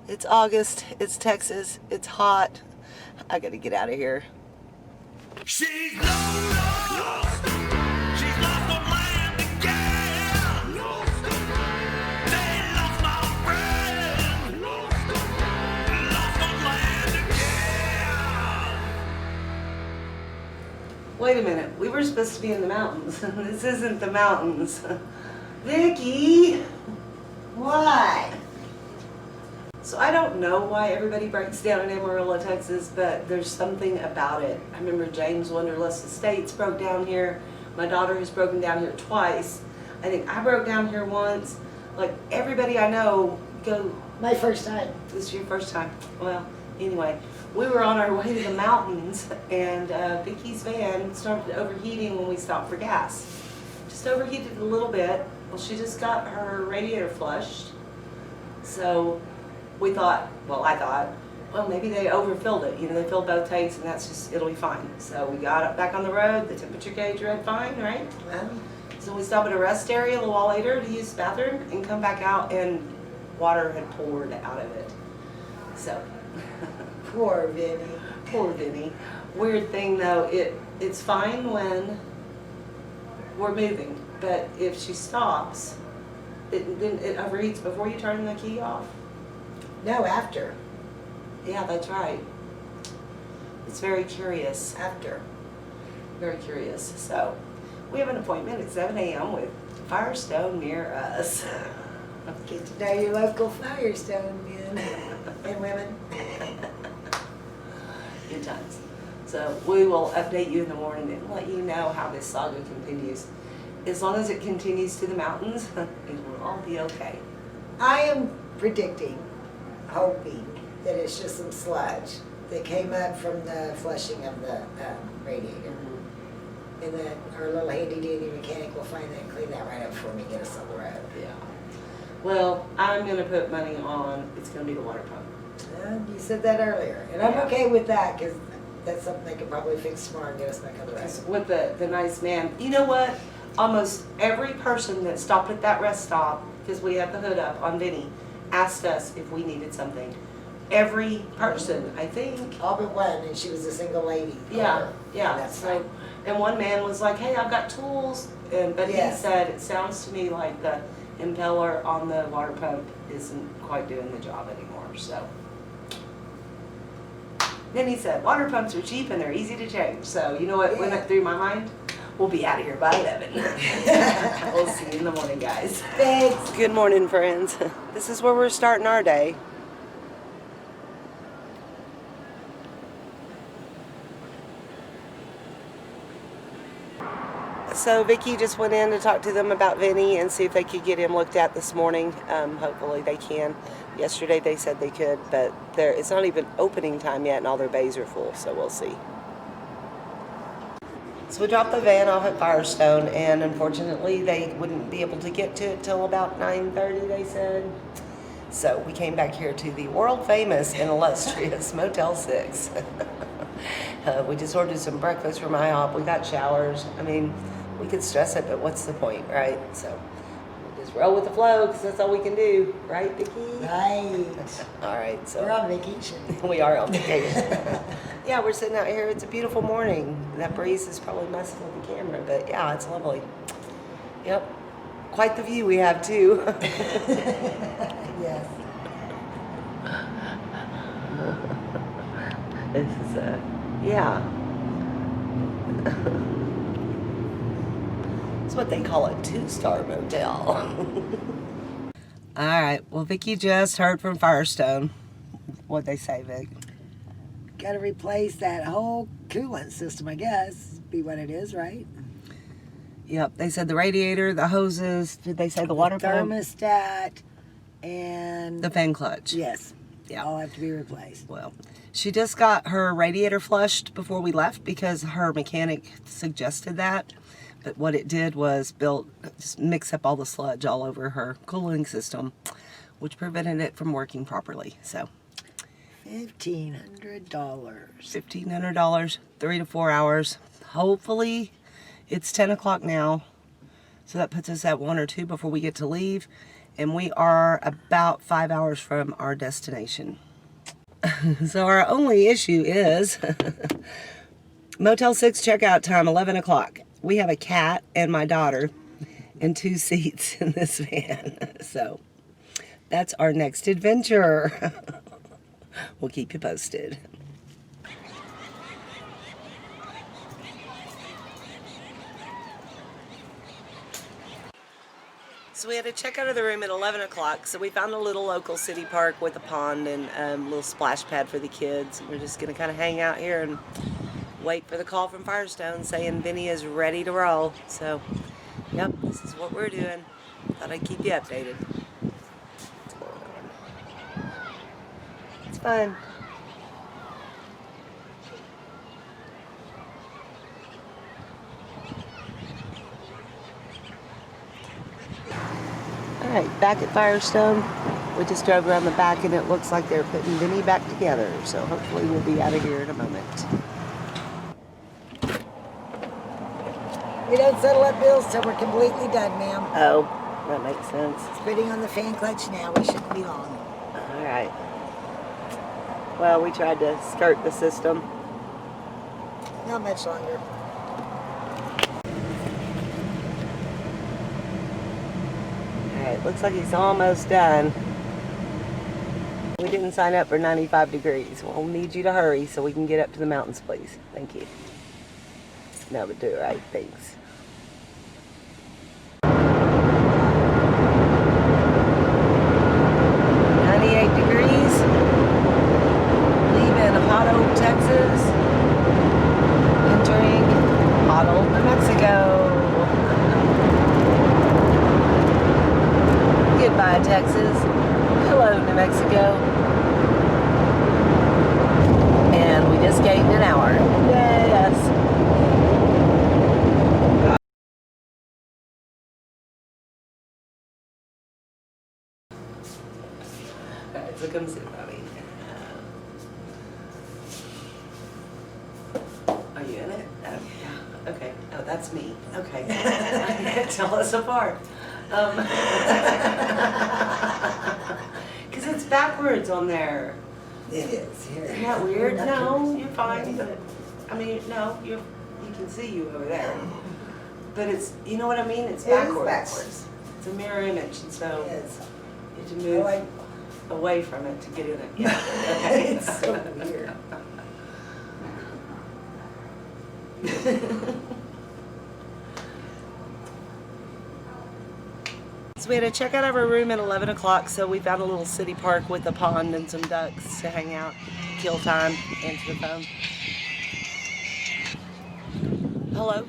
It's August, it's Texas, it's hot. I gotta get out of here. She's lost. She's lost on land again. They lost my friend. Lost on land again. Wait a minute, we were supposed to be in the mountains. This isn't the mountains. Vicky! What? So I don't know why everybody breaks down in Amarillo, Texas, but there's something about it. I remember James Wonderlust Estates broke down here. My daughter has broken down here twice. I think I broke down here once. Like everybody I know go. My first time. This is your first time. Well, anyway, we were on our way to the mountains, and Vicky's van started overheating when we stopped for gas. Just overheated a little bit. Well, she just got her radiator flushed. So we thought, well, I thought, well, maybe they overfilled it. You know, they filled both tanks, and that's just, it'll be fine. So we got back on the road. The temperature gauge read fine, right? So we stopped at a rest area a little while later to use the bathroom and come back out, and water had poured out of it. So, Poor Vinny. poor Vinny. Weird thing though, it's fine when we're moving, but if she stops, then it overheats before you turn the key off. No, after. Yeah, that's right. It's very curious. After. Very curious. So, we have an appointment at 7 a.m. with Firestone near us. Get to know your local Firestone men and women. Good times. So, we will update you in the morning and let you know how this saga continues. As long as it continues to the mountains, it will all be okay. I am predicting, hoping, that it's just some sludge that came up from the flushing of the radiator. And that our little handy-dandy mechanic will find that and clean that right up for me and get us on the road. Yeah. Well, I'm going to put money on it's going to be the water pump. You said that earlier, and I'm Yeah. okay with that because that's something they can probably fix tomorrow and get us back on the road. With the nice man. You know what? Almost every person that stopped at that rest stop, because we had the hood up on Vinny, asked us if we needed something. Every person, I think. All but one, and she was a single lady. Yeah, yeah. That's So, right. and one man was like, "Hey, I've got tools," but Yes. he said, "It sounds to me like the impeller on the water pump isn't quite doing the job anymore." So. Then he said, water pumps are cheap and they're easy to change. So, you know what went Yeah. through my mind? We'll be out of here by 11. We'll see you in the morning, guys. Thanks. Good morning, friends. This is where we're starting our day. So Vicky just went in to talk to them about Vinny and see if they could get him looked at this morning. Hopefully they can. Yesterday they said they could, but it's not even opening time yet and all their bays are full, so we'll see. So we dropped the van off at Firestone, and unfortunately they wouldn't be able to get to it till about 9:30, they said. So we came back here to the world famous and illustrious Motel 6. We just ordered some breakfast from IHOP. We got showers. I mean, we could stress it, but what's the point, right? So we'll just roll with the flow because that's all we can do, right, Vicky? Right. All right, so We're on vacation. we are on vacation. Yeah, we're sitting out here. It's a beautiful morning. That breeze is probably messing with the camera, but yeah, it's lovely. Yep, quite the view we have too. Yes. This is yeah. It's what they call a 2-star motel. All right, well, Vicky just heard from Firestone. What'd they say, Vic? Got to replace that whole coolant system, I guess. Be what it is, right? Yep, they said the radiator, the hoses, did they say the water pump? Thermostat and... The fan clutch. Yes. Yeah. All have to be replaced. Well, she just got her radiator flushed before we left because her mechanic suggested that. But what it did was just mix up all the sludge all over her cooling system, which prevented it from working properly. So $1,500. $1,500, 3 to 4 hours. Hopefully it's 10 o'clock now. So that puts us at 1 or 2 before we get to leave. and we are about 5 hours from our destination. So our only issue is Motel 6 checkout time, 11 o'clock. We have a cat and my daughter and 2 seats in this van. So that's our next adventure. We'll keep you posted. So we had to check out of the room at 11 o'clock. So we found a little local city park with a pond and a little splash pad for the kids. We're just going to kind of hang out here and wait for the call from Firestone saying Vinny is ready to roll. So, yep, this is what we're doing. Thought I'd keep you updated. It's fun. Alright, back at Firestone. We just drove around the back and it looks like they're putting Vinny back together. So hopefully we'll be out of here in a moment. We don't settle up bills till we're completely done, ma'am. Oh, that makes sense. It's putting on the fan clutch now. We shouldn't be long. Alright. Well, we tried to skirt the system. Not much longer. Alright, looks like he's almost done. We didn't sign up for 95 degrees. We'll need you to hurry so we can get up to the mountains, please. Thank you. No, but do it right. Thanks. Texas, entering hot old New Mexico. Goodbye, Texas. Hello, New Mexico. And we just gained an hour. Yes. Alright, so come sit by me. Are you in it? Oh, yeah. Okay. Oh, that's me. Okay. Tell us apart. Because it's backwards on there. It is. Here. Isn't that weird? No, you're fine. But I mean, no, you can see you over there. But it's, you know what I mean? It's backwards. It is backwards. It's a mirror image, and so It is. you have to move away from it to get in it. Yeah. Okay. It's so weird. So we had to check out of our room at 11 o'clock, so we found a little city park with a pond and some ducks to hang out, kill time, answer the phone. Hello?